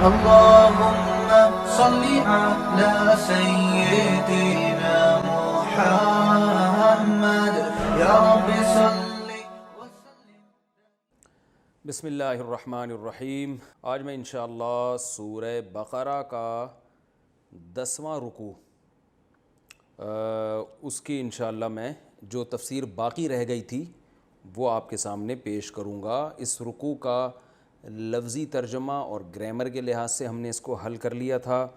اللهم صل على سيدنا محمد یا رب صل وسلم. بسم اللہ الرحمن الرحیم. آج میں انشاءاللہ سورہ بقرہ کا 10واں رکوع اس کی انشاءاللہ میں جو تفسیر باقی رہ گئی تھی وہ آپ کے سامنے پیش کروں گا. اس رکوع کا لفظی ترجمہ اور گرامر کے لحاظ سے ہم نے اس کو حل کر لیا تھا،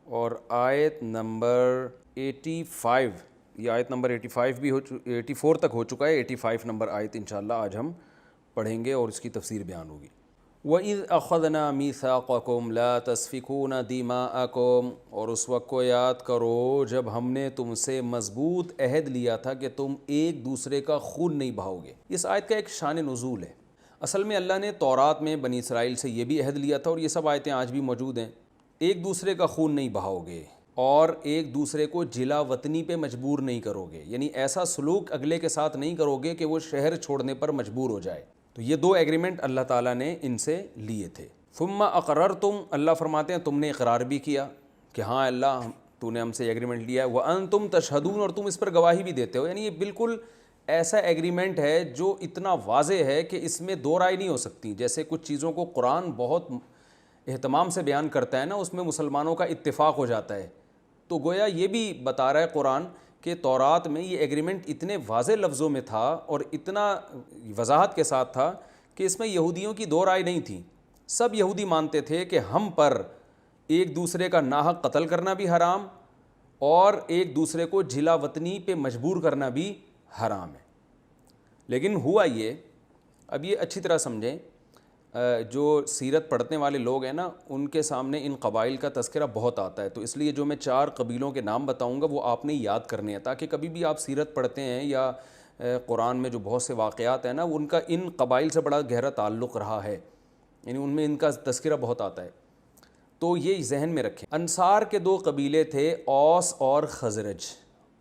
اور آیت نمبر 85 یہ آیت نمبر 85 بھی 84 تک ہو چکا ہے. 85 نمبر آیت انشاءاللہ آج ہم پڑھیں گے اور اس کی تفسیر بیان ہوگی. وَإِذْ أَخَذْنَا مِيثَاقَكُمْ لَا تَسْفِكُونَ دِمَاءَكُمْ، اور اس وقت کو یاد کرو جب ہم نے تم سے مضبوط عہد لیا تھا کہ تم ایک دوسرے کا خون نہیں بہاؤ گے. اس آیت کا ایک شان نزول ہے. اصل میں اللہ نے تورات میں بنی اسرائیل سے یہ بھی عہد لیا تھا، اور یہ سب آیتیں آج بھی موجود ہیں. ایک دوسرے کا خون نہیں بہاؤ گے اور ایک دوسرے کو جلا وطنی پہ مجبور نہیں کرو گے، یعنی ایسا سلوک اگلے کے ساتھ نہیں کرو گے کہ وہ شہر چھوڑنے پر مجبور ہو جائے. تو یہ دو ایگریمنٹ اللہ تعالیٰ نے ان سے لیے تھے. ثم اقررتم، اللہ فرماتے ہیں تم نے اقرار بھی کیا کہ ہاں اللہ تو نے ہم سے ایگریمنٹ لیا ہے. وانتم تشہدون، اور تم اس پر گواہی بھی دیتے ہو. یعنی یہ بالکل ایسا ایگریمنٹ ہے جو اتنا واضح ہے کہ اس میں دو رائے نہیں ہو سکتی. جیسے کچھ چیزوں کو قرآن بہت اہتمام سے بیان کرتا ہے نا، اس میں مسلمانوں کا اتفاق ہو جاتا ہے. تو گویا یہ بھی بتا رہا ہے قرآن کہ تورات میں یہ ایگریمنٹ اتنے واضح لفظوں میں تھا اور اتنا وضاحت کے ساتھ تھا کہ اس میں یہودیوں کی دو رائے نہیں تھی. سب یہودی مانتے تھے کہ ہم پر ایک دوسرے کا ناحق قتل کرنا بھی حرام اور ایک دوسرے کو جلا وطنی پہ مجبور کرنا بھی حرام ہے. لیکن ہوا یہ، اب یہ اچھی طرح سمجھیں، جو سیرت پڑھنے والے لوگ ہیں نا ان کے سامنے ان قبائل کا تذکرہ بہت آتا ہے. تو اس لیے جو میں 4 قبیلوں کے نام بتاؤں گا وہ آپ نے یاد کرنے ہیں، تاکہ کبھی بھی آپ سیرت پڑھتے ہیں یا قرآن میں جو بہت سے واقعات ہیں نا ان کا ان قبائل سے بڑا گہرا تعلق رہا ہے، یعنی ان میں ان کا تذکرہ بہت آتا ہے. تو یہ ذہن میں رکھیں. انصار کے 2 قبیلے تھے، اوس اور خزرج.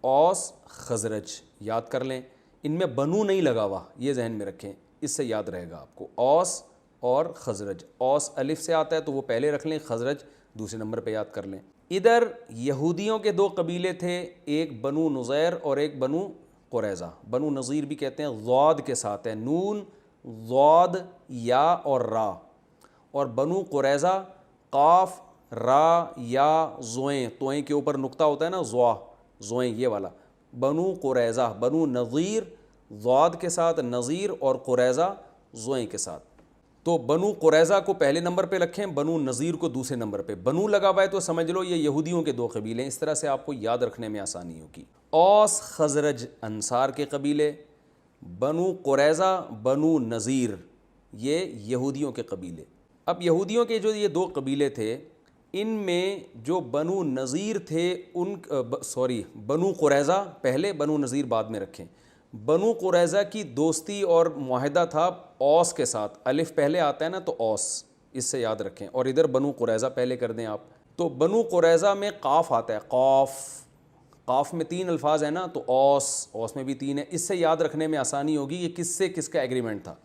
اوس خزرج یاد کر لیں. ان میں بنو نہیں لگا ہوا، یہ ذہن میں رکھیں، اس سے یاد رہے گا آپ کو. اوس اور خزرج. اوس الف سے آتا ہے تو وہ پہلے رکھ لیں، خزرج دوسرے نمبر پہ یاد کر لیں. ادھر یہودیوں کے 2 قبیلے تھے، ایک بنو نظیر اور ایک بنو قریظہ. بنو نظیر بھی کہتے ہیں، ضاد کے ساتھ ہے، نون ضاد یا اور را. اور بنو قریظہ قاف را یا زوئیں، توئیں کے اوپر نقطہ ہوتا ہے نا، زوا زوئیں یہ والا. بنو قریظہ. بنو نظیر ضاد کے ساتھ، نظیر اور قریظہ زوئیں کے ساتھ. تو بنو قریظہ کو پہلے نمبر پہ رکھیں، بنو نظیر کو دوسرے نمبر پہ. بنو لگا ہوا ہے تو سمجھ لو یہ یہودیوں کے 2 قبیلے ہیں. اس طرح سے آپ کو یاد رکھنے میں آسانی ہوگی. اوس خزرج انصار کے قبیلے، بنو قریظہ بنو نظیر یہ یہودیوں کے قبیلے. اب یہودیوں کے جو یہ 2 قبیلے تھے ان میں جو بنو نظیر تھے بنو قریظہ پہلے، بنو نظیر بعد میں رکھیں. بنو قریظہ کی دوستی اور معاہدہ تھا اوس کے ساتھ. الف پہلے آتا ہے نا تو اوس، اس سے یاد رکھیں. اور ادھر بنو قریظہ پہلے کر دیں آپ. تو بنو قریظہ میں قاف آتا ہے، قاف میں 3 الفاظ ہیں نا، تو اوس میں بھی 3 ہے. اس سے یاد رکھنے میں آسانی ہوگی کہ کس سے کس کا ایگریمنٹ تھا.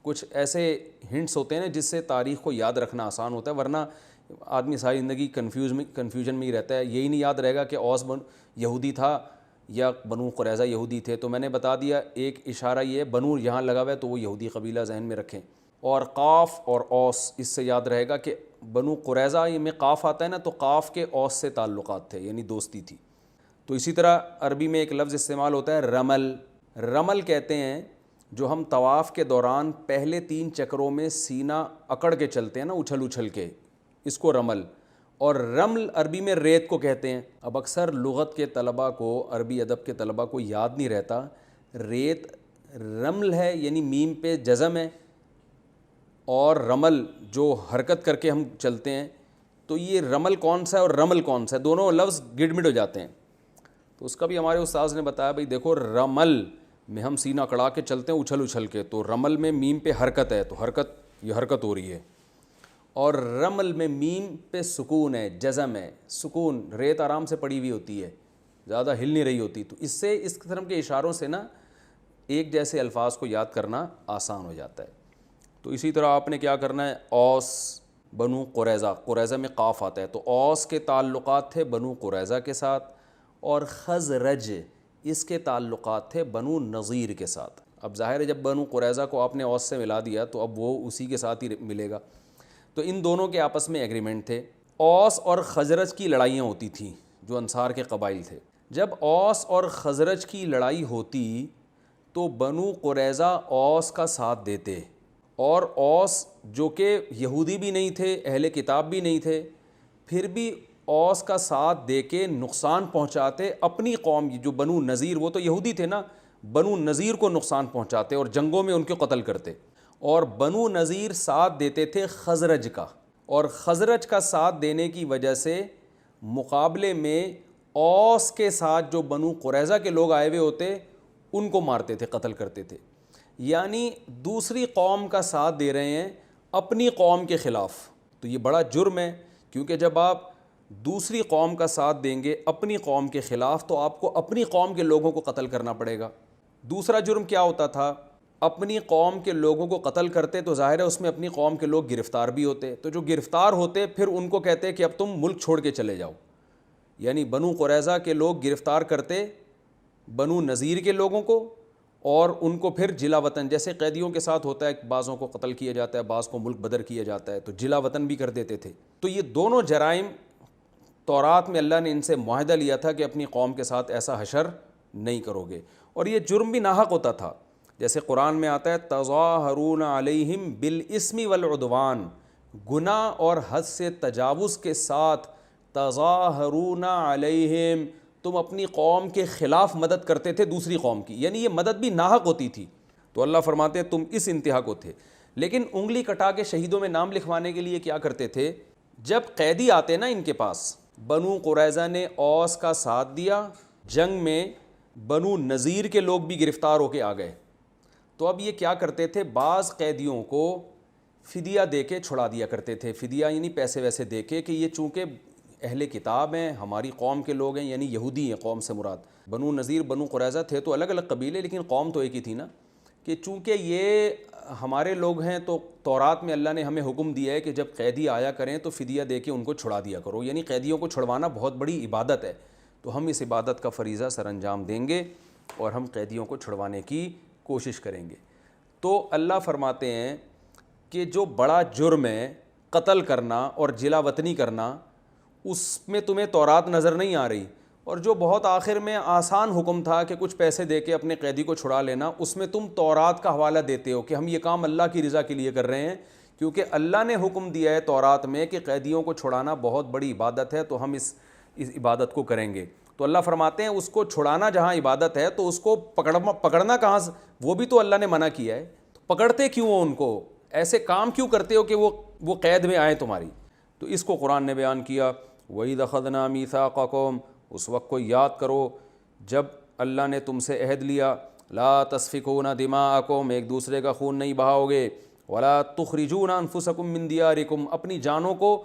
کچھ ایسے ہنٹس ہوتے ہیں جس سے تاریخ کو یاد رکھنا آسان ہوتا ہے، ورنہ آدمی ساری زندگی کنفیوژن میں ہی رہتا ہے. یہی نہیں یاد رہے گا کہ اوس یہودی تھا یا بنو قریظہ یہودی تھے. تو میں نے بتا دیا، ایک اشارہ یہ ہے، بنو یہاں لگا ہوا ہے تو وہ یہودی قبیلہ ذہن میں رکھیں. اور قاف اور اوس، اس سے یاد رہے گا کہ بنو قریظہ میں قاف آتا ہے نا تو قاف کے اوس سے تعلقات تھے، یعنی دوستی تھی. تو اسی طرح عربی میں ایک لفظ استعمال ہوتا ہے رمل. رمل کہتے ہیں جو ہم طواف کے دوران پہلے 3 چکروں میں سینہ اکڑ کے چلتے ہیں نا، اچھل کے، اس کو رمل. اور رمل عربی میں ریت کو کہتے ہیں. اب اکثر لغت کے طلباء کو، عربی ادب کے طلباء کو یاد نہیں رہتا ریت رمل ہے، یعنی میم پہ جزم ہے، اور رمل جو حرکت کر کے ہم چلتے ہیں. تو یہ رمل کون سا ہے اور رمل کون سا ہے، دونوں لفظ گڈمڈ ہو جاتے ہیں. تو اس کا بھی ہمارے استاذ نے بتایا، بھئی دیکھو رمل میں ہم سینہ اکڑا کے چلتے ہیں اچھل کے، تو رمل میں میم پہ حرکت ہے، تو یہ حرکت ہو رہی ہے. اور رمل میں میم پہ سکون ہے، جزم ہے، سکون. ریت آرام سے پڑی ہوئی ہوتی ہے، زیادہ ہل نہیں رہی ہوتی. تو اس سے اس قسم کے اشاروں سے نا ایک جیسے الفاظ کو یاد کرنا آسان ہو جاتا ہے. تو اسی طرح آپ نے کیا کرنا ہے، اوس بنو قریظہ، قریظہ میں قاف آتا ہے، تو اوس کے تعلقات تھے بنو قریظہ کے ساتھ، اور خزرج اس کے تعلقات تھے بنو نذیر کے ساتھ۔ اب ظاہر ہے جب بنو قریظہ کو آپ نے اوس سے ملا دیا تو اب وہ اسی کے ساتھ ہی ملے گا، تو ان دونوں کے آپس میں ایگریمنٹ تھے۔ اوس اور خزرج کی لڑائیاں ہوتی تھیں جو انصار کے قبائل تھے۔ جب اوس اور خزرج کی لڑائی ہوتی تو بنو قریظہ اوس کا ساتھ دیتے، اور اوس جو کہ یہودی بھی نہیں تھے، اہل کتاب بھی نہیں تھے، پھر بھی اوس کا ساتھ دے کے نقصان پہنچاتے اپنی قوم، جو بنو نذیر، وہ تو یہودی تھے نا، بنو نذیر کو نقصان پہنچاتے اور جنگوں میں ان کے قتل کرتے، اور بنو نذیر ساتھ دیتے تھے خزرج کا، اور خزرج کا ساتھ دینے کی وجہ سے مقابلے میں اوس کے ساتھ جو بنو قریظہ کے لوگ آئے ہوئے ہوتے ان کو مارتے تھے، قتل کرتے تھے۔ یعنی دوسری قوم کا ساتھ دے رہے ہیں اپنی قوم کے خلاف، تو یہ بڑا جرم ہے، کیونکہ جب آپ دوسری قوم کا ساتھ دیں گے اپنی قوم کے خلاف تو آپ کو اپنی قوم کے لوگوں کو قتل کرنا پڑے گا۔ دوسرا جرم کیا ہوتا تھا؟ اپنی قوم کے لوگوں کو قتل کرتے تو ظاہر ہے اس میں اپنی قوم کے لوگ گرفتار بھی ہوتے، تو جو گرفتار ہوتے پھر ان کو کہتے کہ اب تم ملک چھوڑ کے چلے جاؤ، یعنی بنو قریظہ کے لوگ گرفتار کرتے بنو نذیر کے لوگوں کو، اور ان کو پھر جلا وطن، جیسے قیدیوں کے ساتھ ہوتا ہے، بعضوں کو قتل کیا جاتا ہے، بعض کو ملک بدر کیا جاتا ہے، تو جلا وطن بھی کر دیتے تھے۔ تو یہ دونوں جرائم تورات میں اللہ نے ان سے معاہدہ لیا تھا کہ اپنی قوم کے ساتھ ایسا حشر نہیں کرو گے، اور یہ جرم بھی ناحق ہوتا تھا، جیسے قرآن میں آتا ہے تظاہرون علیہم بالاسم والعدوان، گناہ اور حد سے تجاوز کے ساتھ تظاہرون علیہم، تم اپنی قوم کے خلاف مدد کرتے تھے دوسری قوم کی، یعنی یہ مدد بھی ناحق ہوتی تھی۔ تو اللہ فرماتے ہیں تم اس انتہا کو تھے۔ لیکن انگلی کٹا کے شہیدوں میں نام لکھوانے کے لیے کیا کرتے تھے؟ جب قیدی آتے نا ان کے پاس، بنو قریظہ نے اوس کا ساتھ دیا جنگ میں، بنو نذیر کے لوگ بھی گرفتار ہو کے آ گئے، تو اب یہ کیا کرتے تھے؟ بعض قیدیوں کو فدیہ دے کے چھڑا دیا کرتے تھے، فدیہ یعنی پیسے ویسے دے کے، کہ یہ چونکہ اہل کتاب ہیں، ہماری قوم کے لوگ ہیں، یعنی یہودی ہیں، قوم سے مراد بنو نذیر بنو قریظہ تھے تو الگ الگ قبیلے لیکن قوم تو ایک ہی تھی نا، کہ چونکہ یہ ہمارے لوگ ہیں تو تورات میں اللہ نے ہمیں حکم دیا ہے کہ جب قیدی آیا کریں تو فدیہ دے کے ان کو چھڑا دیا کرو، یعنی قیدیوں کو چھڑوانا بہت بڑی عبادت ہے، تو ہم اس عبادت کا فریضہ سر انجام دیں گے اور ہم قیدیوں کو چھڑوانے کی کوشش کریں گے۔ تو اللہ فرماتے ہیں کہ جو بڑا جرم ہے قتل کرنا اور جلا وطنی کرنا، اس میں تمہیں تورات نظر نہیں آ رہی، اور جو بہت آخر میں آسان حکم تھا کہ کچھ پیسے دے کے اپنے قیدی کو چھڑا لینا، اس میں تم تورات کا حوالہ دیتے ہو کہ ہم یہ کام اللہ کی رضا کے لیے کر رہے ہیں، کیونکہ اللہ نے حکم دیا ہے تورات میں کہ قیدیوں کو چھڑانا بہت بڑی عبادت ہے، تو ہم اس عبادت کو کریں گے۔ تو اللہ فرماتے ہیں اس کو چھڑانا جہاں عبادت ہے تو اس کو پکڑنا کہاں سے؟ وہ بھی تو اللہ نے منع کیا ہے، تو پکڑتے کیوں ہو ان کو؟ ایسے کام کیوں کرتے ہو کہ وہ قید میں آئیں تمہاری؟ تو اس کو قرآن نے بیان کیا، وَإِذْ أَخَذْنَا مِيثَاقَكُمْ، اس وقت کو یاد کرو جب اللہ نے تم سے عہد لیا، لا تسفکون دماءکم، ایک دوسرے کا خون نہیں بہاؤ گے، ولا تخرجون انفسکم من دیارکم، اپنی جانوں کو،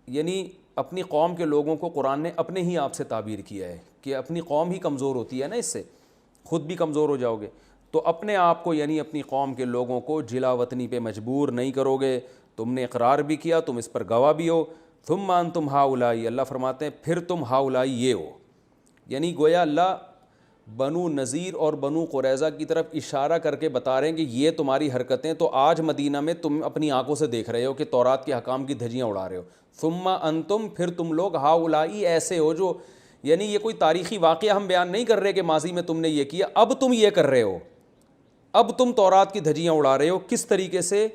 یعنی اپنی قوم کے لوگوں کو قرآن نے اپنے ہی آپ سے تعبیر کیا ہے کہ اپنی قوم ہی کمزور ہوتی ہے نا، اس سے خود بھی کمزور ہو جاؤ گے، تو اپنے آپ کو یعنی اپنی قوم کے لوگوں کو جلا وطنی پہ مجبور نہیں کرو گے، تم نے اقرار بھی کیا، تم اس پر گواہ بھی ہو، ثم انتم ہؤلاء، اللہ فرماتے ہیں پھر تم ہؤلاء یہ ہو، یعنی گویا اللہ بنو نذیر اور بنو قریظہ کی طرف اشارہ کر کے بتا رہے ہیں کہ یہ تمہاری حرکتیں تو آج مدینہ میں تم اپنی آنکھوں سے دیکھ رہے ہو کہ تورات کے حکام کی دھجیاں اڑا رہے ہو، ثم انتم، پھر تم لوگ ہؤلاء ایسے ہو، جو یعنی یہ کوئی تاریخی واقعہ ہم بیان نہیں کر رہے کہ ماضی میں تم نے یہ کیا، اب تم یہ کر رہے ہو، اب تم تورات کی دھجیاں اڑا رہے ہو، کس طریقے سے؟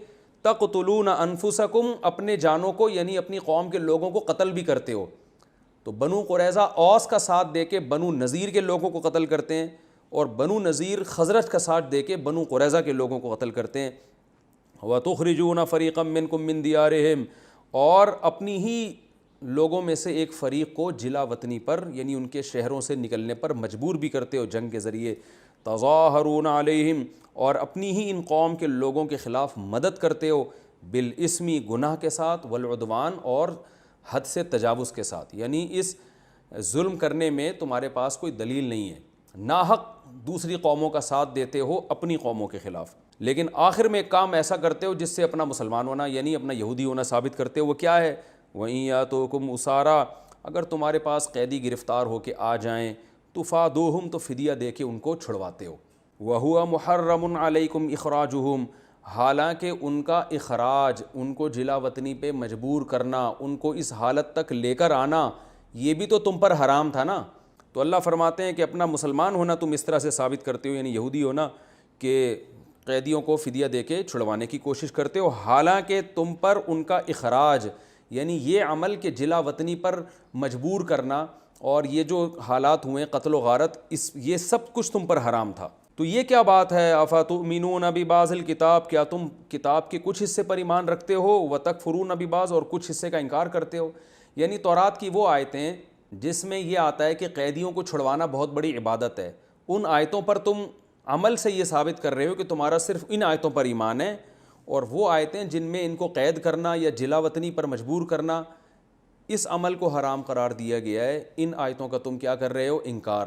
تقتلون انفسکم، اپنے جانوں کو یعنی اپنی قوم کے لوگوں کو قتل بھی کرتے ہو، تو بنو قریظہ اوس کا ساتھ دے کے بنو نذیر کے لوگوں کو قتل کرتے ہیں، اور بنو نذیر خزرج کا ساتھ دے کے بنو قریظہ کے لوگوں کو قتل کرتے ہیں۔ وَتُخْرِجُونَ فَرِيقًا مِّنْكُم مِّن دِيَارِهِمْ، اور اپنی ہی لوگوں میں سے ایک فریق کو جلا وطنی پر یعنی ان کے شہروں سے نکلنے پر مجبور بھی کرتے ہو جنگ کے ذریعے، تظاہرون علیہم، اور اپنی ہی ان قوم کے لوگوں کے خلاف مدد کرتے ہو، بالاسمی، گناہ کے ساتھ، والعدوان، اور حد سے تجاوز کے ساتھ، یعنی اس ظلم کرنے میں تمہارے پاس کوئی دلیل نہیں ہے، ناحق دوسری قوموں کا ساتھ دیتے ہو اپنی قوموں کے خلاف۔ لیکن آخر میں ایک کام ایسا کرتے ہو جس سے اپنا مسلمان ہونا یعنی اپنا یہودی ہونا ثابت کرتے ہو. وہ کیا ہے؟ وَإِن يَأْتُوكُمْ أُسَارَىٰ، اگر تمہارے پاس قیدی گرفتار ہو کے آ جائیں تُفَادُوهُمْ، تو فدیہ دے کے ان کو چھڑواتے ہو. وَهُوَ مُحَرَّمٌ عَلَيْكُمْ إِخْرَاجُهُمْ، حالانکہ ان کا اخراج، ان کو جلا وطنی پہ مجبور کرنا، ان کو اس حالت تک لے کر آنا، یہ بھی تو تم پر حرام تھا نا. تو اللہ فرماتے ہیں کہ اپنا مسلمان ہونا تم اس طرح سے ثابت کرتے ہو، یعنی یہودی ہونا، کہ قیدیوں کو فدیہ دے کے چھڑوانے کی کوشش کرتے ہو، حالانکہ تم پر ان کا اخراج یعنی یہ عمل کہ جلا وطنی پر مجبور کرنا اور یہ جو حالات ہوئے قتل و غارت، یہ سب کچھ تم پر حرام تھا. تو یہ کیا بات ہے؟ افتؤمنون ببعض الکتاب، کیا تم کتاب کے کچھ حصے پر ایمان رکھتے ہو، وتکفرون ببعض، اور کچھ حصے کا انکار کرتے ہو. یعنی تورات کی وہ آیتیں جس میں یہ آتا ہے کہ قیدیوں کو چھڑوانا بہت بڑی عبادت ہے، ان آیتوں پر تم عمل سے یہ ثابت کر رہے ہو کہ تمہارا صرف ان آیتوں پر ایمان ہے، اور وہ آیتیں جن میں ان کو قید کرنا یا جلا وطنی پر مجبور کرنا اس عمل کو حرام قرار دیا گیا ہے، ان آیتوں کا تم کیا کر رہے ہو؟ انکار.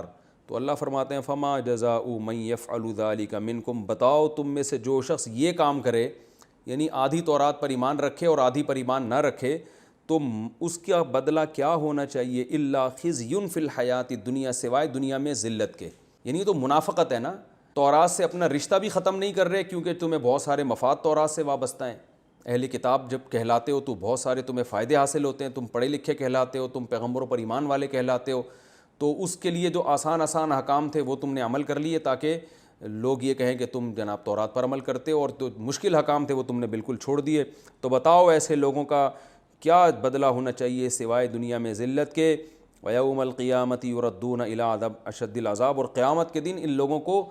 تو اللہ فرماتے ہیں فما جزاء من یفعل ذلک منکم، بتاؤ تم میں سے جو شخص یہ کام کرے، یعنی آدھی تورات پر ایمان رکھے اور آدھی پر ایمان نہ رکھے، تو اس کا بدلہ کیا ہونا چاہیے؟ الا خزی فی الحیات الدنیا، سوائے دنیا میں ذلت کے. یعنی تو منافقت ہے نا، تورات سے اپنا رشتہ بھی ختم نہیں کر رہے کیونکہ تمہیں بہت سارے مفاد تورات سے وابستہ ہیں. اہل کتاب جب کہلاتے ہو تو بہت سارے تمہیں فائدے حاصل ہوتے ہیں، تم پڑھے لکھے کہلاتے ہو، تم پیغمبروں پر ایمان والے کہلاتے ہو، تو اس کے لیے جو آسان احکام تھے وہ تم نے عمل کر لیے تاکہ لوگ یہ کہیں کہ تم جناب تورات پر عمل کرتے ہو، اور تو مشکل احکام تھے وہ تم نے بالکل چھوڑ دیے. تو بتاؤ ایسے لوگوں کا کیا بدلہ ہونا چاہیے سوائے دنیا میں ذلت کے؟ وَيَوْمَ الْقِيَامَةِ يُرَدُّونَ إِلَىٰ أَشَدِّ الْعَذَابِ، اور قیامت کے دن ان لوگوں کو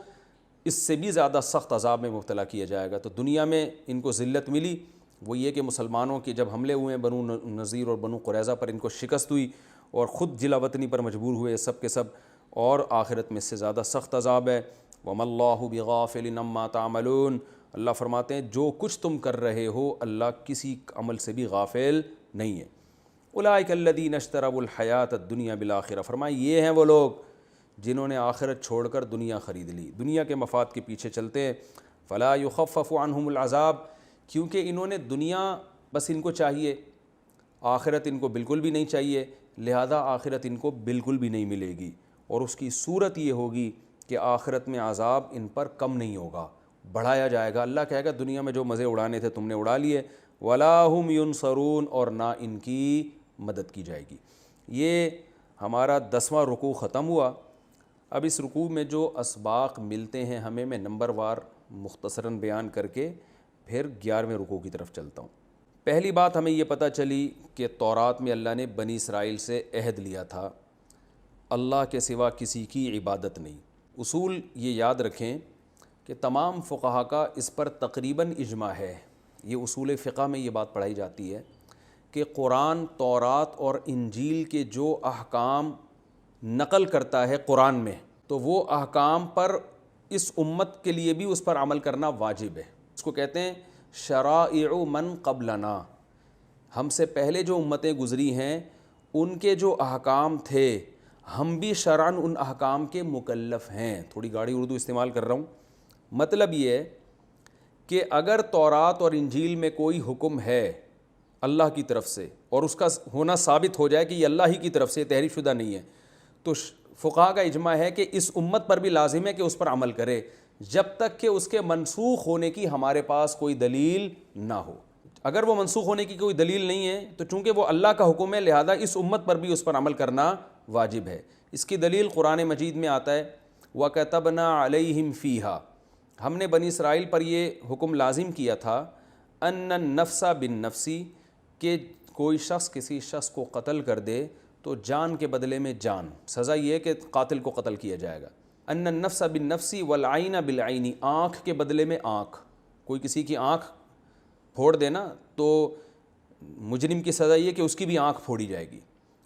اس سے بھی زیادہ سخت عذاب میں مبتلا کیا جائے گا. تو دنیا میں ان کو ذلت ملی، وہ یہ کہ مسلمانوں کے جب حملے ہوئے بنو نذیر اور بنو قریظہ پر ان کو شکست ہوئی اور خود جلا وطنی پر مجبور ہوئے سب کے سب، اور آخرت میں اس سے زیادہ سخت عذاب ہے. وَمَا اللَّهُ بِغَافِلٍ عَمَّا تَعْمَلُونَ، اللہ فرماتے ہیں جو کچھ تم کر رہے ہو اللہ کسی عمل سے بھی غافل نہیں ہے. اولئک الذین اشتروا الحیاۃ الدنیا بالآخرہ، فرمایا یہ ہیں وہ لوگ جنہوں نے آخرت چھوڑ کر دنیا خرید لی، دنیا کے مفاد کے پیچھے چلتے ہیں. فلا یخفف عنہم العذاب، کیونکہ انہوں نے دنیا بس ان کو چاہیے، آخرت ان کو بالکل بھی نہیں چاہیے، لہذا آخرت ان کو بالکل بھی نہیں ملے گی، اور اس کی صورت یہ ہوگی کہ آخرت میں عذاب ان پر کم نہیں ہوگا، بڑھایا جائے گا. اللہ کہے گا دنیا میں جو مزے اڑانے تھے تم نے اڑا لیے، ولا ہم ینصرون، اور نہ ان کی مدد کی جائے گی. یہ ہمارا 10واں رکوع ختم ہوا. اب اس رکوع میں جو اسباق ملتے ہیں ہمیں، میں نمبر وار مختصراً بیان کر کے پھر 11ویں رکوع کی طرف چلتا ہوں. پہلی بات ہمیں یہ پتہ چلی کہ تورات میں اللہ نے بنی اسرائیل سے عہد لیا تھا اللہ کے سوا کسی کی عبادت نہیں. اصول یہ یاد رکھیں کہ تمام فقہا کا اس پر تقریباً اجماع ہے، یہ اصول فقہ میں یہ بات پڑھائی جاتی ہے کہ قرآن، تورات اور انجیل کے جو احکام نقل کرتا ہے قرآن میں، تو وہ احکام پر اس امت کے لیے بھی اس پر عمل کرنا واجب ہے. اس کو کہتے ہیں شرائع من قبلنا، ہم سے پہلے جو امتیں گزری ہیں ان کے جو احکام تھے ہم بھی شرعاً ان احکام کے مکلف ہیں. تھوڑی گاڑی اردو استعمال کر رہا ہوں. مطلب یہ ہے کہ اگر تورات اور انجیل میں کوئی حکم ہے اللہ کی طرف سے اور اس کا ہونا ثابت ہو جائے کہ یہ اللہ ہی کی طرف سے تحریف شدہ نہیں ہے، تو فقہا کا اجماع ہے کہ اس امت پر بھی لازم ہے کہ اس پر عمل کرے جب تک کہ اس کے منسوخ ہونے کی ہمارے پاس کوئی دلیل نہ ہو. اگر وہ منسوخ ہونے کی کوئی دلیل نہیں ہے تو چونکہ وہ اللہ کا حکم ہے لہذا اس امت پر بھی اس پر عمل کرنا واجب ہے. اس کی دلیل قرآن مجید میں آتا ہے وَكَتَبْنَا عَلَيْهِمْ فِيهَا، ہم نے بنی اسرائیل پر یہ حکم لازم کیا تھا أَنَّ النَّفْسَ بِالنَّفْسِ، کہ کوئی شخص کسی شخص کو قتل کر دے تو جان کے بدلے میں جان، سزا یہ ہے کہ قاتل کو قتل کیا جائے گا. أَنَّ النَّفْسَ بِالنَّفْسِ وَالْعَيْنَ بِالْعَيْنِ، آنکھ کے بدلے میں آنکھ، کوئی کسی کی آنکھ پھوڑ دینا تو مجرم کی سزا یہ کہ اس کی بھی آنکھ پھوڑی جائے گی.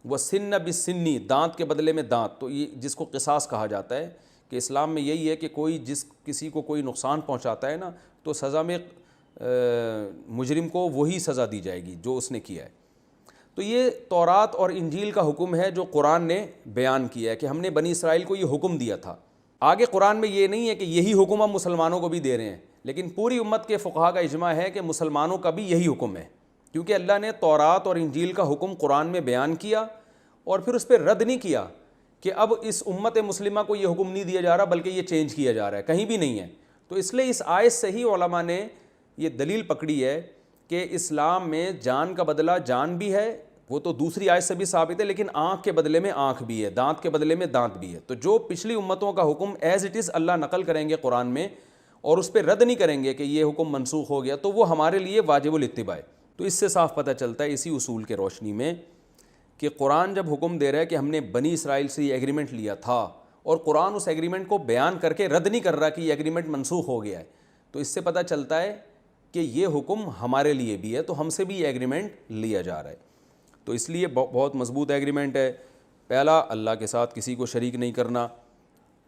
وَالسِّنَّ بِالسِّنِّ، دانت کے بدلے میں دانت، تو یہ جس کو قصاص کہا جاتا ہے کہ اسلام میں یہی ہے کہ کوئی کسی کو کوئی نقصان پہنچاتا ہے نا تو سزا میں مجرم کو وہی سزا دی جائے گی جو اس نے کیا ہے. تو یہ تورات اور انجیل کا حکم ہے جو قرآن نے بیان کیا ہے کہ ہم نے بنی اسرائیل کو یہ حکم دیا تھا. آگے قرآن میں یہ نہیں ہے کہ یہی حکم ہم مسلمانوں کو بھی دے رہے ہیں، لیکن پوری امت کے فقہا کا اجماع ہے کہ مسلمانوں کا بھی یہی حکم ہے، کیونکہ اللہ نے تورات اور انجیل کا حکم قرآن میں بیان کیا اور پھر اس پہ رد نہیں کیا کہ اب اس امت مسلمہ کو یہ حکم نہیں دیا جا رہا بلکہ یہ چینج کیا جا رہا ہے، کہیں بھی نہیں ہے۔ تو اس لیے اس آیت سے ہی علماء نے یہ دلیل پکڑی ہے کہ اسلام میں جان کا بدلہ جان بھی ہے، وہ تو دوسری آیت سے بھی ثابت ہے، لیکن آنکھ کے بدلے میں آنکھ بھی ہے، دانت کے بدلے میں دانت بھی ہے۔ تو جو پچھلی امتوں کا حکم ایز اٹ از اللہ نقل کریں گے قرآن میں اور اس پہ رد نہیں کریں گے کہ یہ حکم منسوخ ہو گیا، تو وہ ہمارے لیے واجب الاتباع ہے۔ تو اس سے صاف پتہ چلتا ہے اسی اصول کے روشنی میں کہ قرآن جب حکم دے رہا ہے کہ ہم نے بنی اسرائیل سے یہ ایگریمنٹ لیا تھا اور قرآن اس ایگریمنٹ کو بیان کر کے رد نہیں کر رہا کہ یہ ایگریمنٹ منسوخ ہو گیا ہے، تو اس سے پتہ چلتا ہے کہ یہ حکم ہمارے لیے بھی ہے، تو ہم سے بھی یہ ایگریمنٹ لیا جا رہا ہے۔ تو اس لیے بہت مضبوط ایگریمنٹ ہے۔ پہلا، اللہ کے ساتھ کسی کو شریک نہیں کرنا،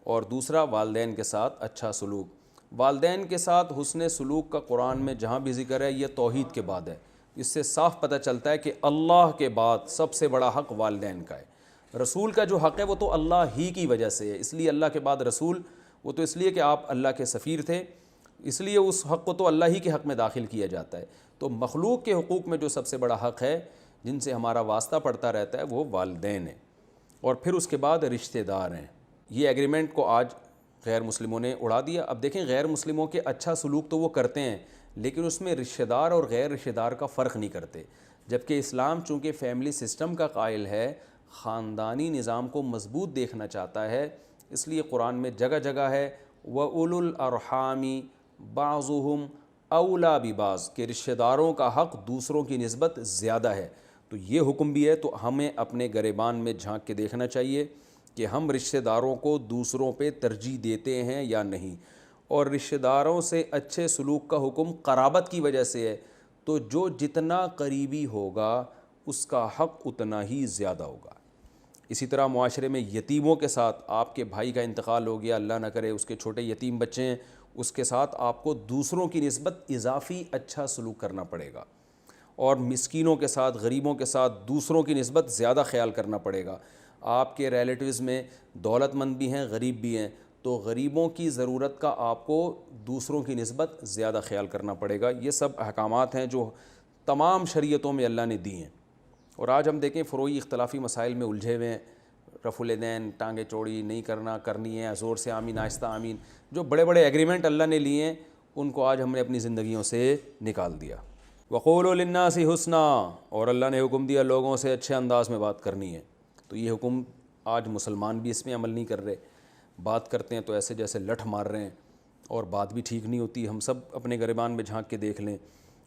اور دوسرا والدین کے ساتھ اچھا سلوک۔ والدین کے ساتھ حسن سلوک کا قرآن میں جہاں بھی ذکر ہے یہ توحید کے بعد ہے۔ اس سے صاف پتہ چلتا ہے کہ اللہ کے بعد سب سے بڑا حق والدین کا ہے۔ رسول کا جو حق ہے وہ تو اللہ ہی کی وجہ سے ہے، اس لیے اللہ کے بعد رسول، وہ تو اس لیے کہ آپ اللہ کے سفیر تھے، اس لیے اس حق کو تو اللہ ہی کے حق میں داخل کیا جاتا ہے۔ تو مخلوق کے حقوق میں جو سب سے بڑا حق ہے جن سے ہمارا واسطہ پڑتا رہتا ہے وہ والدین ہیں، اور پھر اس کے بعد رشتہ دار ہیں۔ یہ ایگریمنٹ کو آج غیر مسلموں نے اڑا دیا۔ اب دیکھیں، غیر مسلموں کے اچھا سلوک تو وہ کرتے ہیں، لیکن اس میں رشتہ دار اور غیر رشتہ دار کا فرق نہیں کرتے، جبکہ اسلام چونکہ فیملی سسٹم کا قائل ہے، خاندانی نظام کو مضبوط دیکھنا چاہتا ہے، اس لیے قرآن میں جگہ جگہ ہے وَأُولُو الْأَرْحَامِ بَعْضُهُمْ أَوْلَىٰ بِبَعْضٍ کہ رشتہ داروں کا حق دوسروں کی نسبت زیادہ ہے۔ تو یہ حکم بھی ہے، تو ہمیں اپنے گریبان میں جھانک کے دیکھنا چاہیے کہ ہم رشتہ داروں کو دوسروں پہ ترجیح دیتے ہیں یا نہیں۔ اور رشتہ داروں سے اچھے سلوک کا حکم قرابت کی وجہ سے ہے، تو جو جتنا قریبی ہوگا اس کا حق اتنا ہی زیادہ ہوگا۔ اسی طرح معاشرے میں یتیموں کے ساتھ، آپ کے بھائی کا انتقال ہو گیا، اللہ نہ کرے اس کے چھوٹے یتیم بچے ہیں، اس کے ساتھ آپ کو دوسروں کی نسبت اضافی اچھا سلوک کرنا پڑے گا، اور مسکینوں کے ساتھ، غریبوں کے ساتھ دوسروں کی نسبت زیادہ خیال کرنا پڑے گا۔ آپ کے ریلیٹیوز میں دولت مند بھی ہیں، غریب بھی ہیں، تو غریبوں کی ضرورت کا آپ کو دوسروں کی نسبت زیادہ خیال کرنا پڑے گا۔ یہ سب احکامات ہیں جو تمام شریعتوں میں اللہ نے دی ہیں، اور آج ہم دیکھیں فروعی اختلافی مسائل میں الجھے ہوئے ہیں، رفع الیدین، ٹانگیں چوڑی نہیں کرنا، کرنی ہے، زور سے آمین، آہستہ آمین، جو بڑے بڑے ایگریمنٹ اللہ نے لیے ہیں ان کو آج ہم نے اپنی زندگیوں سے نکال دیا۔ وَقُولُوا لِلنَّاسِ حُسْنًا، اور اللہ نے حکم دیا لوگوں سے اچھے انداز میں بات کرنی ہے۔ تو یہ حکم آج مسلمان بھی اس میں عمل نہیں کر رہے، بات کرتے ہیں تو ایسے جیسے لٹھ مار رہے ہیں، اور بات بھی ٹھیک نہیں ہوتی۔ ہم سب اپنے گریبان میں جھانک کے دیکھ لیں۔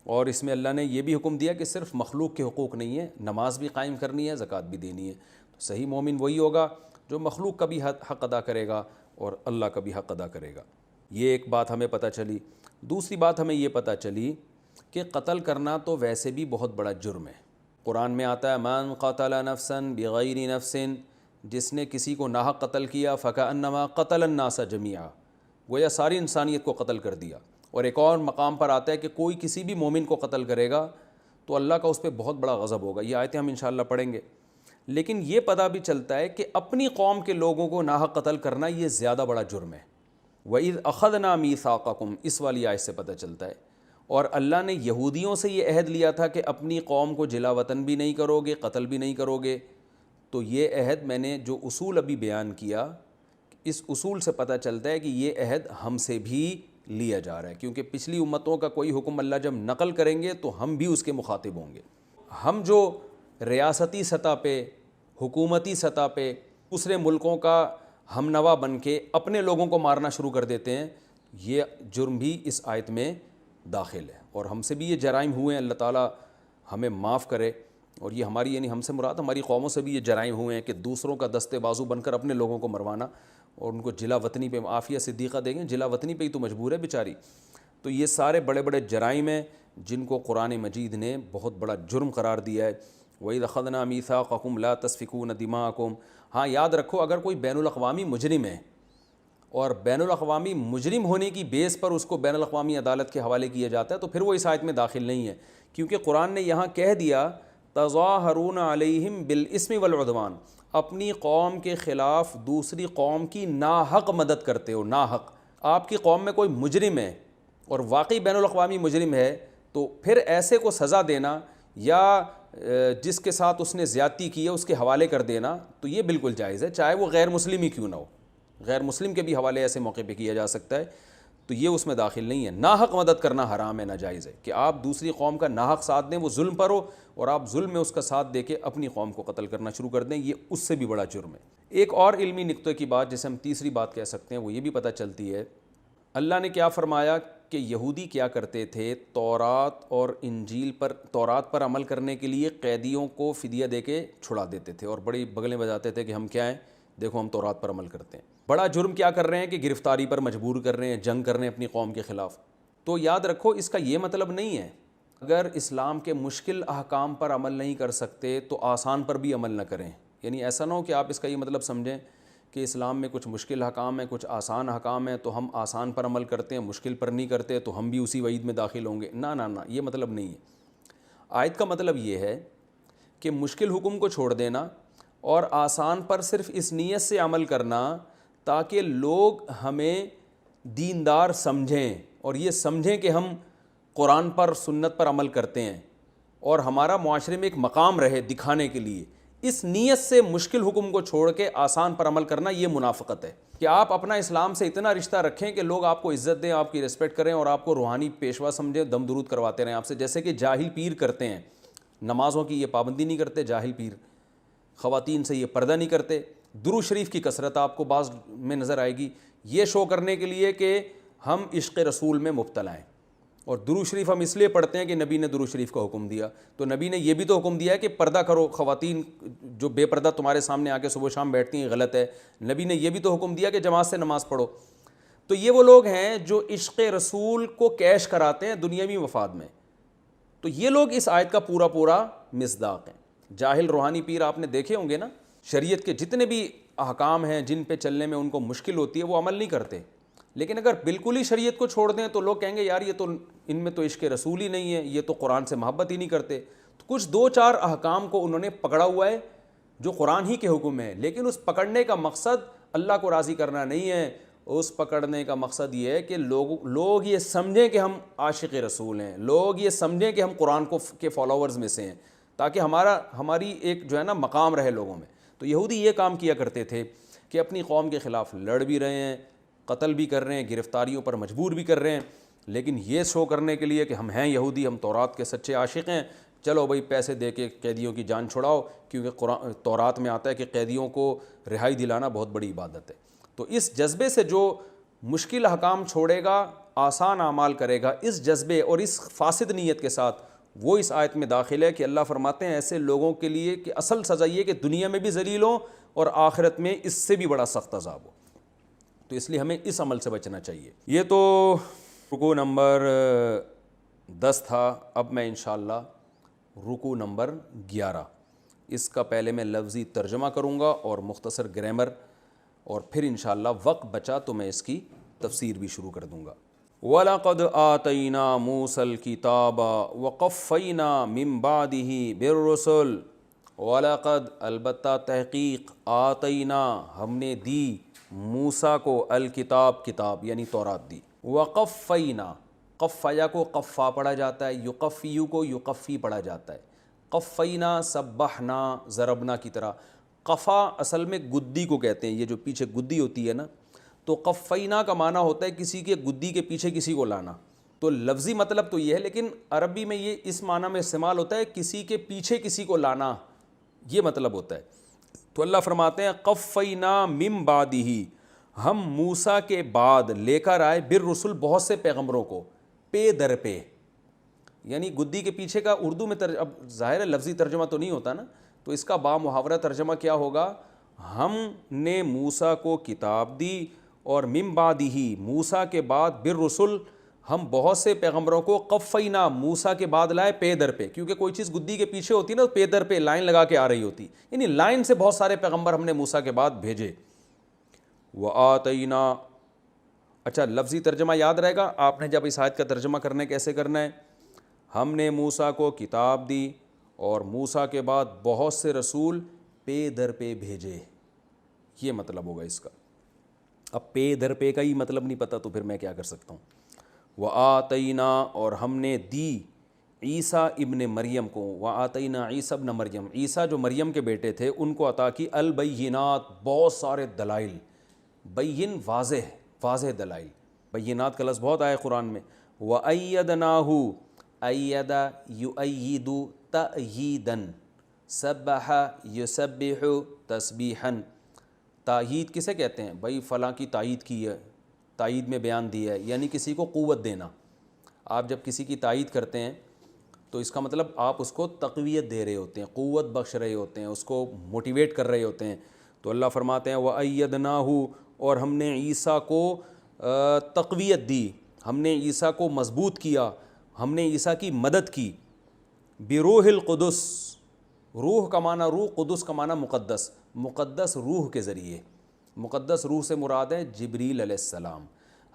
اور اس میں اللہ نے یہ بھی حکم دیا کہ صرف مخلوق کے حقوق نہیں ہے، نماز بھی قائم کرنی ہے، زکوٰۃ بھی دینی ہے۔ تو صحیح مومن وہی ہوگا جو مخلوق کا بھی حق ادا کرے گا اور اللہ کا بھی حق ادا کرے گا۔ یہ ایک بات ہمیں پتہ چلی۔ دوسری بات ہمیں یہ پتہ چلی کہ قتل کرنا تو ویسے بھی بہت بڑا جرم ہے۔ قرآن میں آتا ہے من قتل نفسا بغیر نفس، جس نے کسی کو ناحق قتل کیا فکأنما قتل الناس جميعا، گویا ساری انسانیت کو قتل کر دیا۔ اور ایک اور مقام پر آتا ہے کہ کوئی کسی بھی مومن کو قتل کرے گا تو اللہ کا اس پہ بہت بڑا غضب ہوگا۔ یہ آیتیں ہم انشاءاللہ پڑھیں گے۔ لیکن یہ پتہ بھی چلتا ہے کہ اپنی قوم کے لوگوں کو ناحق قتل کرنا یہ زیادہ بڑا جرم ہے۔ وَإِذْ أَخَذْنَا مِيثَاقَكُمْ، اس والی آیت سے پتہ چلتا ہے۔ اور اللہ نے یہودیوں سے یہ عہد لیا تھا کہ اپنی قوم کو جلا وطن بھی نہیں کرو گے، قتل بھی نہیں کرو گے۔ تو یہ عہد میں نے جو اصول ابھی بیان کیا، اس اصول سے پتہ چلتا ہے کہ یہ عہد ہم سے بھی لیا جا رہا ہے، کیونکہ پچھلی امتوں کا کوئی حکم اللہ جب نقل کریں گے تو ہم بھی اس کے مخاطب ہوں گے۔ ہم جو ریاستی سطح پہ، حکومتی سطح پہ دوسرے ملکوں کا ہم نوا بن کے اپنے لوگوں کو مارنا شروع کر دیتے ہیں، یہ جرم بھی اس آیت میں داخل ہے، اور ہم سے بھی یہ جرائم ہوئے ہیں، اللہ تعالیٰ ہمیں معاف کرے۔ اور یہ ہماری، یعنی ہم سے مراد ہماری قوموں سے بھی یہ جرائم ہوئے ہیں کہ دوسروں کا دستے بازو بن کر اپنے لوگوں کو مروانا اور ان کو جلا وطنی پہ، عافیہ صدیقہ دیں گے، جلا وطنی پہ ہی تو مجبور ہے بیچاری۔ تو یہ سارے بڑے بڑے جرائم ہیں جن کو قرآن مجید نے بہت بڑا جرم قرار دیا ہے۔ وَإِذْ أَخَذْنَا مِيثَاقَكُمْ لَا تَسْفِكُونَ دِمَاءَكُمْ، ہاں یاد رکھو اگر کوئی بین الاقوامی مجرم ہے اور بین الاقوامی مجرم ہونے کی بیس پر اس کو بین الاقوامی عدالت کے حوالے کیا جاتا ہے تو پھر وہ اس آیت میں داخل نہیں ہے، کیونکہ قرآن نے یہاں کہہ دیا تظاہرون علیہم بالاسم والعدوان، اپنی قوم کے خلاف دوسری قوم کی ناحق مدد کرتے ہو۔ ناحق، آپ کی قوم میں کوئی مجرم ہے اور واقعی بین الاقوامی مجرم ہے تو پھر ایسے کو سزا دینا یا جس کے ساتھ اس نے زیادتی کی ہے اس کے حوالے کر دینا تو یہ بالکل جائز ہے، چاہے وہ غیر مسلم ہی کیوں نہ ہو، غیر مسلم کے بھی حوالے ایسے موقع پہ کیا جا سکتا ہے، تو یہ اس میں داخل نہیں ہے۔ ناحق مدد کرنا حرام ہے، ناجائز ہے کہ آپ دوسری قوم کا ناحق ساتھ دیں، وہ ظلم پر ہو اور آپ ظلم میں اس کا ساتھ دے کے اپنی قوم کو قتل کرنا شروع کر دیں، یہ اس سے بھی بڑا جرم ہے۔ ایک اور علمی نقطے کی بات جسے ہم تیسری بات کہہ سکتے ہیں وہ یہ بھی پتہ چلتی ہے، اللہ نے کیا فرمایا کہ یہودی کیا کرتے تھے، تورات اور انجیل پر، تورات پر عمل کرنے کے لیے قیدیوں کو فدیہ دے کے چھڑا دیتے تھے اور بڑی بغلیں بجاتے تھے کہ ہم کیا ہیں، دیکھو ہم تورات پر عمل کرتے ہیں۔ بڑا جرم کیا کر رہے ہیں کہ گرفتاری پر مجبور کر رہے ہیں، جنگ کر رہے ہیں اپنی قوم کے خلاف۔ تو یاد رکھو اس کا یہ مطلب نہیں ہے اگر اسلام کے مشکل احکام پر عمل نہیں کر سکتے تو آسان پر بھی عمل نہ کریں، یعنی ایسا نہ ہو کہ آپ اس کا یہ مطلب سمجھیں کہ اسلام میں کچھ مشکل احکام ہیں، کچھ آسان احکام ہیں تو ہم آسان پر عمل کرتے ہیں، مشکل پر نہیں کرتے تو ہم بھی اسی وعید میں داخل ہوں گے۔ نہ یہ مطلب نہیں ہے۔ آیت کا مطلب یہ ہے کہ مشکل حکم کو چھوڑ دینا اور آسان پر صرف اس نیت سے عمل کرنا تاکہ لوگ ہمیں دیندار سمجھیں اور یہ سمجھیں کہ ہم قرآن پر، سنت پر عمل کرتے ہیں اور ہمارا معاشرے میں ایک مقام رہے دکھانے کے لیے، اس نیت سے مشکل حکم کو چھوڑ کے آسان پر عمل کرنا یہ منافقت ہے کہ آپ اپنا اسلام سے اتنا رشتہ رکھیں کہ لوگ آپ کو عزت دیں، آپ کی ریسپیکٹ کریں اور آپ کو روحانی پیشوا سمجھیں، دم درود کرواتے رہیں آپ سے، جیسے کہ جاہل پیر کرتے ہیں۔ نمازوں کی یہ پابندی نہیں کرتے جاہل پیر، خواتین سے یہ پردہ نہیں کرتے، درود شریف کی کثرت آپ کو بعض میں نظر آئے گی، یہ شو کرنے کے لیے کہ ہم عشق رسول میں مبتلا ہیں۔ اور درود شریف ہم اس لیے پڑھتے ہیں کہ نبی نے درود شریف کا حکم دیا، تو نبی نے یہ بھی تو حکم دیا ہے کہ پردہ کرو، خواتین جو بے پردہ تمہارے سامنے آ کے صبح شام بیٹھتی ہیں غلط ہے، نبی نے یہ بھی تو حکم دیا کہ جماعت سے نماز پڑھو۔ تو یہ وہ لوگ ہیں جو عشق رسول کو کیش کراتے ہیں دنیاوی مفاد میں، تو یہ لوگ اس آیت کا پورا مصداق ہیں۔ جاہل روحانی پیر آپ نے دیکھے ہوں گے نا، شریعت کے جتنے بھی احکام ہیں جن پہ چلنے میں ان کو مشکل ہوتی ہے وہ عمل نہیں کرتے، لیکن اگر بالکل ہی شریعت کو چھوڑ دیں تو لوگ کہیں گے یار یہ تو ان میں تو عشق رسول ہی نہیں ہے، یہ تو قرآن سے محبت ہی نہیں کرتے۔ تو کچھ دو چار احکام کو انہوں نے پکڑا ہوا ہے جو قرآن ہی کے حکم ہے، لیکن اس پکڑنے کا مقصد اللہ کو راضی کرنا نہیں ہے، اس پکڑنے کا مقصد یہ ہے کہ لوگ یہ سمجھیں کہ ہم عاشق رسول ہیں، لوگ یہ سمجھیں کہ ہم قرآن کے فالوورز میں سے ہیں، تاکہ ہماری ایک جو ہے نا مقام رہے لوگوں میں۔ تو یہودی یہ کام کیا کرتے تھے کہ اپنی قوم کے خلاف لڑ بھی رہے ہیں، قتل بھی کر رہے ہیں، گرفتاریوں پر مجبور بھی کر رہے ہیں، لیکن یہ شو کرنے کے لیے کہ ہم ہیں یہودی، ہم تورات کے سچے عاشق ہیں، چلو بھائی پیسے دے کے قیدیوں کی جان چھڑاؤ، کیونکہ تورات میں آتا ہے کہ قیدیوں کو رہائی دلانا بہت بڑی عبادت ہے۔ تو اس جذبے سے جو مشکل احکام چھوڑے گا، آسان اعمال کرے گا، اس جذبے اور اس فاسد نیت کے ساتھ، وہ اس آیت میں داخل ہے کہ اللہ فرماتے ہیں ایسے لوگوں کے لیے کہ اصل سزا یہ کہ دنیا میں بھی ذلیل ہوں اور آخرت میں اس سے بھی بڑا سخت عذاب ہو۔ تو اس لیے ہمیں اس عمل سے بچنا چاہیے۔ یہ تو رکوع نمبر 10 تھا، اب میں انشاءاللہ رکوع نمبر 11، اس کا پہلے میں لفظی ترجمہ کروں گا اور مختصر گرامر، اور پھر انشاءاللہ وقت بچا تو میں اس کی تفسیر بھی شروع کر دوں گا۔ وَلَقَدْ آتَيْنَا مُوسَى الْكِتَابَ وَقَفَّيْنَا مِن بَعْدِهِ بِالرُّسُلِ وَلَقَدْ البتہ تحقیق آتَيْنَا ہم نے دی موسیٰ کو الکتاب کتاب یعنی تورات دی، وَقَفَّيْنَا قفیا کو قفا پڑھا جاتا ہے، یقفیو کو یقفی پڑھا جاتا ہے، قفینا سبحنا ضربنا کی طرح۔ قفا اصل میں گدی کو کہتے ہیں، یہ جو پیچھے گدی ہوتی ہے نا، تو قفینا کا معنی ہوتا ہے کسی کے گدی کے پیچھے کسی کو لانا، تو لفظی مطلب تو یہ ہے، لیکن عربی میں یہ اس معنی میں استعمال ہوتا ہے کسی کے پیچھے کسی کو لانا، یہ مطلب ہوتا ہے۔ تو اللہ فرماتے ہیں قفینا من بعدہ، ہم موسیٰ کے بعد لے کر آئے بالرسل بہت سے پیغمبروں کو، پے در پہ، یعنی گدی کے پیچھے کا اردو میں اب ظاہر ہے لفظی ترجمہ تو نہیں ہوتا نا، تو اس کا با محاورہ ترجمہ کیا ہوگا، ہم نے موسیٰ کو کتاب دی اور من بعدہ موسیٰ کے بعد بالرسل ہم بہت سے پیغمبروں کو قفینا موسیٰ کے بعد لائے پے در پہ، کیونکہ کوئی چیز گدی کے پیچھے ہوتی ہے نا، پے در پہ لائن لگا کے آ رہی ہوتی، یعنی لائن سے بہت سارے پیغمبر ہم نے موسیٰ کے بعد بھیجے۔ وَآتَيْنَا، اچھا لفظی ترجمہ یاد رہے گا آپ نے جب اس آیت کا ترجمہ کرنا ہے کیسے کرنا ہے، ہم نے موسیٰ کو کتاب دی اور موسیٰ کے بعد بہت سے رسول پے در پہ بھیجے، یہ مطلب ہوگا اس کا۔ اب پے در پے کا ہی مطلب نہیں پتہ تو پھر میں کیا کر سکتا ہوں۔ وآتینا اور ہم نے دی عیسیٰ ابن مریم کو، وآتینا عیسیٰ ابن مریم، عیسیٰ جو مریم کے بیٹے تھے ان کو عطا کی البینات، بہت سارے دلائل، بین واضح، واضح دلائل، بینات کا لفظ بہت آیا قرآن میں۔ وَأَيَّدْنَاهُ أَيَّدَ يُؤَيِّدُ تَأْيِيدًا، سَبَّحَ يُسَبِّحُ تسبیحاً۔ تائید کسے کہتے ہیں؟ بھائی فلاں کی تائید کی ہے، تائید میں بیان دیا ہے، یعنی کسی کو قوت دینا۔ آپ جب کسی کی تائید کرتے ہیں تو اس کا مطلب آپ اس کو تقویت دے رہے ہوتے ہیں، قوت بخش رہے ہوتے ہیں، اس کو موٹیویٹ کر رہے ہوتے ہیں۔ تو اللہ فرماتے ہیں وَأَيَّدْنَاهُ، اور ہم نے عیسیٰ کو تقویت دی، ہم نے عیسیٰ کو مضبوط کیا، ہم نے عیسیٰ کی مدد کی، بروح القدس، روح کا معنی روح، قدس کا معنی مقدس، مقدس روح کے ذریعے۔ مقدس روح سے مراد ہے جبریل علیہ السلام۔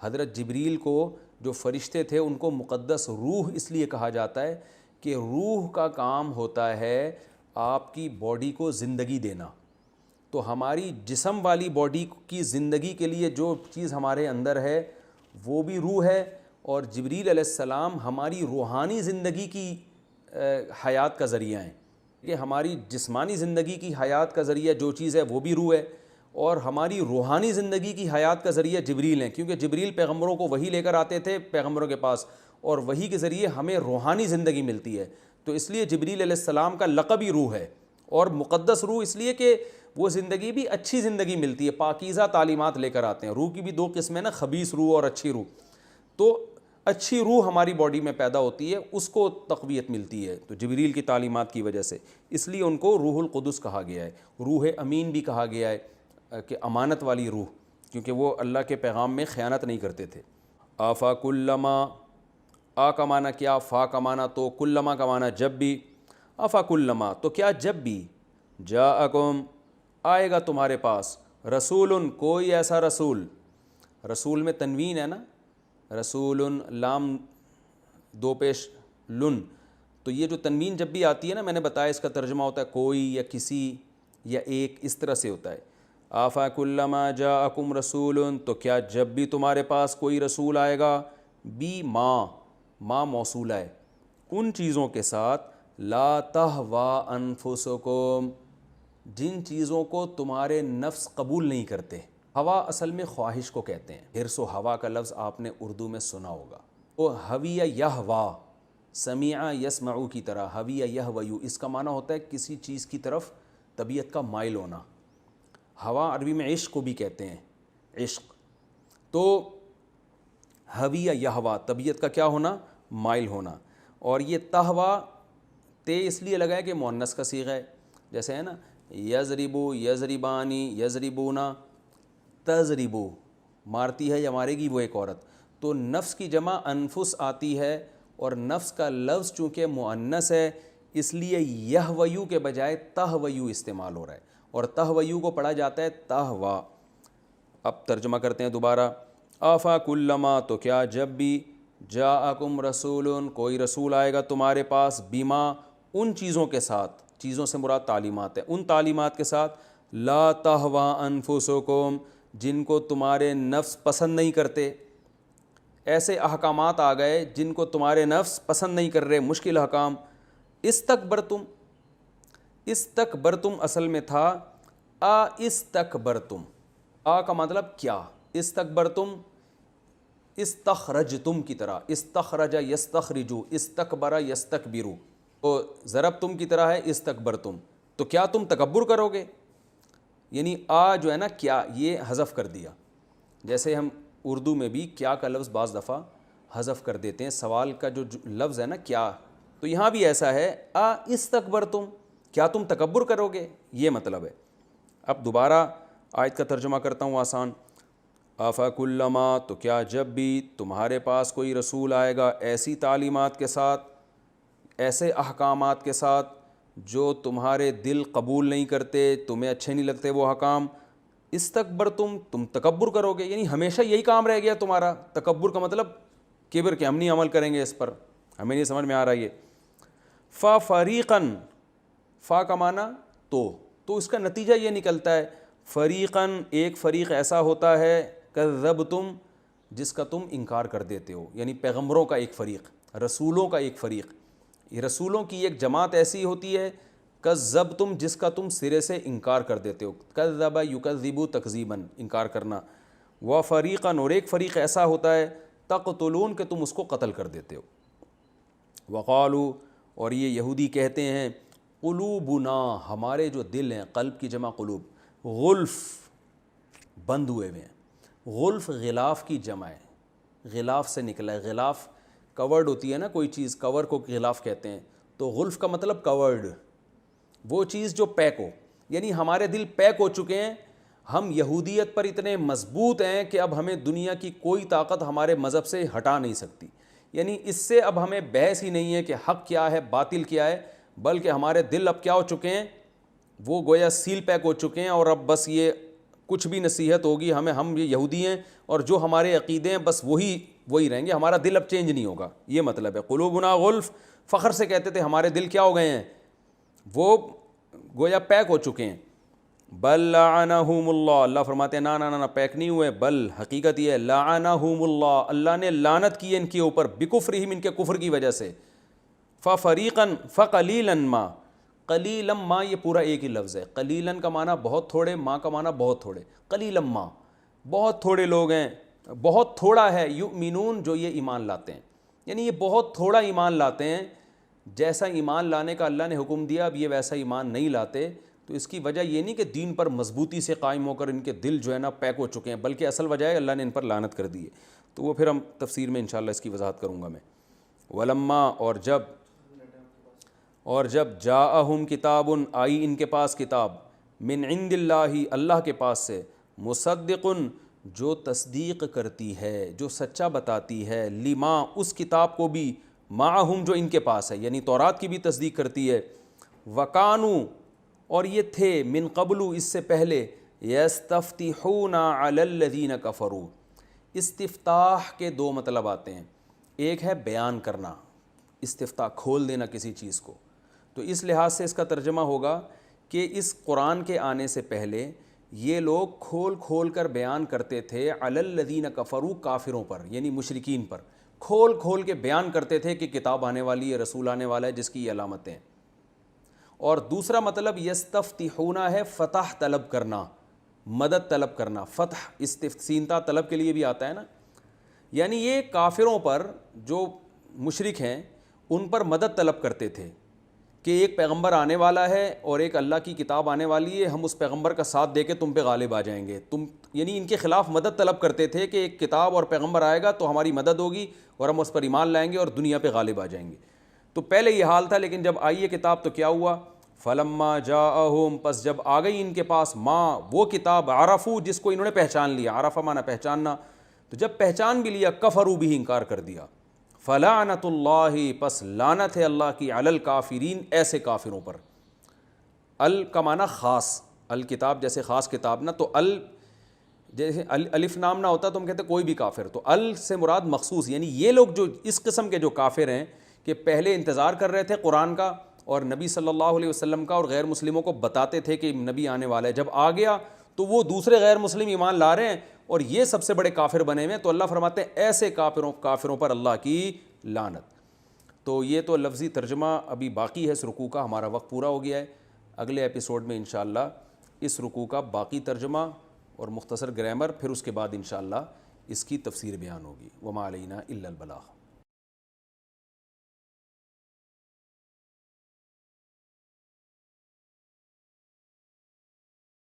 حضرت جبریل کو جو فرشتے تھے ان کو مقدس روح اس لیے کہا جاتا ہے کہ روح کا کام ہوتا ہے آپ کی باڈی کو زندگی دینا۔ تو ہماری جسم والی باڈی کی زندگی کے لیے جو چیز ہمارے اندر ہے وہ بھی روح ہے، اور جبریل علیہ السلام ہماری روحانی زندگی کی حیات کا ذریعہ ہیں، کہ ہماری جسمانی زندگی کی حیات کا ذریعہ جو چیز ہے وہ بھی روح ہے، اور ہماری روحانی زندگی کی حیات کا ذریعہ جبریل ہیں، کیونکہ جبریل پیغمبروں کو وحی لے کر آتے تھے پیغمبروں کے پاس، اور وحی کے ذریعے ہمیں روحانی زندگی ملتی ہے۔ تو اس لیے جبریل علیہ السلام کا لقب ہی روح ہے، اور مقدس روح اس لیے کہ وہ زندگی بھی اچھی زندگی ملتی ہے، پاکیزہ تعلیمات لے کر آتے ہیں۔ روح کی بھی دو قسمیں نا، خبیث روح اور اچھی روح۔ تو اچھی روح ہماری باڈی میں پیدا ہوتی ہے، اس کو تقویت ملتی ہے، تو جبریل کی تعلیمات کی وجہ سے، اس لیے ان کو روح القدس کہا گیا ہے، روح امین بھی کہا گیا ہے کہ امانت والی روح، کیونکہ وہ اللہ کے پیغام میں خیانت نہیں کرتے تھے۔ آفا کلما، آ کا معنی کیا، فا کا معنی تو، کلما کا معنی جب بھی۔ آفا کلما تو کیا جب بھی، جاءکم آئے گا تمہارے پاس، رسول کوئی ایسا رسول، رسول میں تنوین ہے نا، رسول لام دو پیش لن، تو یہ جو تنوین جب بھی آتی ہے نا، میں نے بتایا اس کا ترجمہ ہوتا ہے کوئی یا کسی یا ایک، اس طرح سے ہوتا ہے۔ آفا کلما جاءکم رسول، تو کیا جب بھی تمہارے پاس کوئی رسول آئے گا، بی ما موصولہ ہے، ان چیزوں کے ساتھ، لا تہوا انفسکم، جن چیزوں کو تمہارے نفس قبول نہیں کرتے۔ ہوا اصل میں خواہش کو کہتے ہیں، حرص و ہوا کا لفظ آپ نے اردو میں سنا ہوگا۔ وہ ہویہ یہوا، سمیع یسمعو کی طرح، ہویہ یہویو، اس کا معنی ہوتا ہے کسی چیز کی طرف طبیعت کا مائل ہونا۔ ہوا عربی میں عشق کو بھی کہتے ہیں، عشق۔ تو ہویہ یہوا، طبیعت کا کیا ہونا، مائل ہونا۔ اور یہ تہوا تے اس لیے لگا ہے کہ مؤنث کا صیغہ ہے، جیسے ہے نا یضربو، یضربانی، یضربونا، تضربو، مارتی ہے یا مارے گی وہ ایک عورت۔ تو نفس کی جمع انفس آتی ہے، اور نفس کا لفظ چونکہ مؤنث ہے اس لیے یہویو کے بجائے تہویو استعمال ہو رہا ہے، اور تہویو کو پڑھا جاتا ہے تہوا۔ اب ترجمہ کرتے ہیں دوبارہ، آفا کلما تو کیا جب بھی، جاءکم رسول کوئی رسول آئے گا تمہارے پاس، بیما ان چیزوں کے ساتھ، چیزوں سے مراد تعلیمات ہے، ان تعلیمات کے ساتھ، لا تہوا انفسکم، جن کو تمہارے نفس پسند نہیں کرتے۔ ایسے احکامات آ گئے جن کو تمہارے نفس پسند نہیں کر رہے، مشکل احکام۔ استکبرتم، استکبرتم اصل میں تھا استکبرتم، آ کا مطلب کیا، استکبرتم استخرجتم کی طرح، استخرج یستخرجو، استکبر یستکبرو، تو ضربتم کی طرح ہے استکبرتم، تو کیا تم تکبر کرو گے، یعنی آ جو ہے نا کیا، یہ حذف کر دیا۔ جیسے ہم اردو میں بھی کیا کا لفظ بعض دفعہ حذف کر دیتے ہیں، سوال کا جو لفظ ہے نا کیا، تو یہاں بھی ایسا ہے، استکبرتم، کیا تم تکبر کرو گے، یہ مطلب ہے۔ اب دوبارہ آیت کا ترجمہ کرتا ہوں آسان، آفا کلما تو کیا جب بھی تمہارے پاس کوئی رسول آئے گا ایسی تعلیمات کے ساتھ، ایسے احکامات کے ساتھ جو تمہارے دل قبول نہیں کرتے، تمہیں اچھے نہیں لگتے وہ احکام، استکبرتم تم تکبر کرو گے، یعنی ہمیشہ یہی کام رہ گیا تمہارا۔ تکبر کا مطلب کبر کہ ہم نہیں عمل کریں گے اس پر، ہمیں نہیں سمجھ میں آ رہا یہ۔ فریقاً، فا کا معنی تو اس کا نتیجہ یہ نکلتا ہے، فریقاً ایک فریق ایسا ہوتا ہے، کذبتم جس کا تم انکار کر دیتے ہو، یعنی پیغمبروں کا ایک فریق، رسولوں کا ایک فریق، یہ رسولوں کی ایک جماعت ایسی ہوتی ہے کذبتم جس کا تم سرے سے انکار کر دیتے ہو، کذب یکذب تکذیباً انکار کرنا، و فریقاً اور ایک فریق ایسا ہوتا ہے تقتلون کہ تم اس کو قتل کر دیتے ہو، وقالو اور یہ یہودی کہتے ہیں قلوبنا ہمارے جو دل ہیں، قلب کی جمع قلوب، غلف بند ہوئے ہوئے ہیں، غلف غلاف کی جمع ہے، غلاف سے نکلا ہے، غلاف کورڈ ہوتی ہے نا کوئی چیز، کور کو غلاف کہتے ہیں، تو غلف کا مطلب کورڈ، وہ چیز جو پیک ہو، یعنی ہمارے دل پیک ہو چکے ہیں، ہم یہودیت پر اتنے مضبوط ہیں کہ اب ہمیں دنیا کی کوئی طاقت ہمارے مذہب سے ہٹا نہیں سکتی، یعنی اس سے اب ہمیں بحث ہی نہیں ہے کہ حق کیا ہے باطل کیا ہے، بلکہ ہمارے دل اب کیا ہو چکے ہیں، وہ گویا سیل پیک ہو چکے ہیں، اور اب بس یہ کچھ بھی نصیحت ہوگی ہمیں، ہم یہ یہودی ہیں اور جو ہمارے عقیدے ہیں بس وہی رہیں گے، ہمارا دل اب چینج نہیں ہوگا، یہ مطلب ہے قلوبنا غلف، فخر سے کہتے تھے ہمارے دل کیا ہو گئے ہیں، وہ گویا پیک ہو چکے ہیں، بل لعنہم اللہ، اللہ فرماتے ہیں نا پیک نہیں ہوئے، بل حقیقت یہ ہے لعنہم اللہ، اللہ نے لعنت کی ہے ان کے اوپر، بکفرہم ان کے کفر کی وجہ سے، ففریقاً فقلیلا ما، قلیلا ما یہ پورا ایک ہی لفظ ہے، قلیلا کا معنی بہت تھوڑے، ما کا معنی بہت تھوڑے، قلیلا ما بہت تھوڑے لوگ ہیں، بہت تھوڑا ہے، یؤمنون جو یہ ایمان لاتے ہیں، یعنی یہ بہت تھوڑا ایمان لاتے ہیں، جیسا ایمان لانے کا اللہ نے حکم دیا اب یہ ویسا ایمان نہیں لاتے، تو اس کی وجہ یہ نہیں کہ دین پر مضبوطی سے قائم ہو کر ان کے دل جو ہے نا پیک ہو چکے ہیں، بلکہ اصل وجہ ہے اللہ نے ان پر لعنت کر دی ہے، تو وہ پھر ہم تفسیر میں انشاءاللہ اس کی وضاحت کروں گا میں۔ ولما اور جب جاءہم کتاب آئی ان کے پاس کتاب، من عند اللہ اللہ کے پاس سے، مصدق جو تصدیق کرتی ہے، جو سچا بتاتی ہے، لما اس کتاب کو بھی، معہم جو ان کے پاس ہے، یعنی تورات کی بھی تصدیق کرتی ہے، وکانو اور یہ تھے، من قبل اس سے پہلے، یستفتحون علی الذین کفروا، استفتاح کے دو مطلب آتے ہیں، ایک ہے بیان کرنا، استفتاح کھول دینا کسی چیز کو، تو اس لحاظ سے اس کا ترجمہ ہوگا کہ اس قرآن کے آنے سے پہلے یہ لوگ کھول کھول کر بیان کرتے تھے علی الذین کفروا، کافروں پر یعنی مشرکین پر، کھول کھول کے بیان کرتے تھے کہ کتاب آنے والی ہے، رسول آنے والا ہے جس کی یہ علامتیں ہیں۔ اور دوسرا مطلب یستفتحون ہے فتح طلب کرنا، مدد طلب کرنا، فتح استفسینتا طلب کے لیے بھی آتا ہے نا، یعنی یہ کافروں پر جو مشرک ہیں ان پر مدد طلب کرتے تھے کہ ایک پیغمبر آنے والا ہے اور ایک اللہ کی کتاب آنے والی ہے، ہم اس پیغمبر کا ساتھ دے کے تم پہ غالب آ جائیں گے، یعنی ان کے خلاف مدد طلب کرتے تھے کہ ایک کتاب اور پیغمبر آئے گا تو ہماری مدد ہوگی اور ہم اس پر ایمان لائیں گے اور دنیا پہ غالب آ جائیں گے۔ تو پہلے یہ حال تھا، لیکن جب آئی یہ کتاب تو کیا ہوا، فلما جاءہم پس جب آ گئی ان کے پاس، ماں وہ کتاب، عرفو جس کو انہوں نے پہچان لیا، عرفہ معنی پہچاننا، تو جب پہچان بھی لیا، کفروا بھی انکار کر دیا، فلعنت اللہ پس لعنت ہے اللہ کی، علی الکافرین ایسے کافروں پر، ال کا معنی خاص، الکتاب جیسے خاص کتاب نا، تو ال جیسے الف نام نہ ہوتا تو ہم کہتے کوئی بھی کافر، تو ال سے مراد مخصوص، یعنی یہ لوگ جو اس قسم کے جو کافر ہیں کہ پہلے انتظار کر رہے تھے قرآن کا اور نبی صلی اللہ علیہ وسلم کا، اور غیر مسلموں کو بتاتے تھے کہ نبی آنے والا ہے، جب آ گیا تو وہ دوسرے غیر مسلم ایمان لا رہے ہیں اور یہ سب سے بڑے کافر بنے ہوئے ہیں، تو اللہ فرماتے ہیں ایسے کافروں پر اللہ کی لعنت۔ تو یہ تو لفظی ترجمہ ابھی باقی ہے اس رکوع کا، ہمارا وقت پورا ہو گیا ہے، اگلے ایپیسوڈ میں انشاءاللہ اس رکوع کا باقی ترجمہ اور مختصر گرامر، پھر اس کے بعد انشاءاللہ اس کی تفسیر بیان ہوگی۔ وما علینا الا البلاغ۔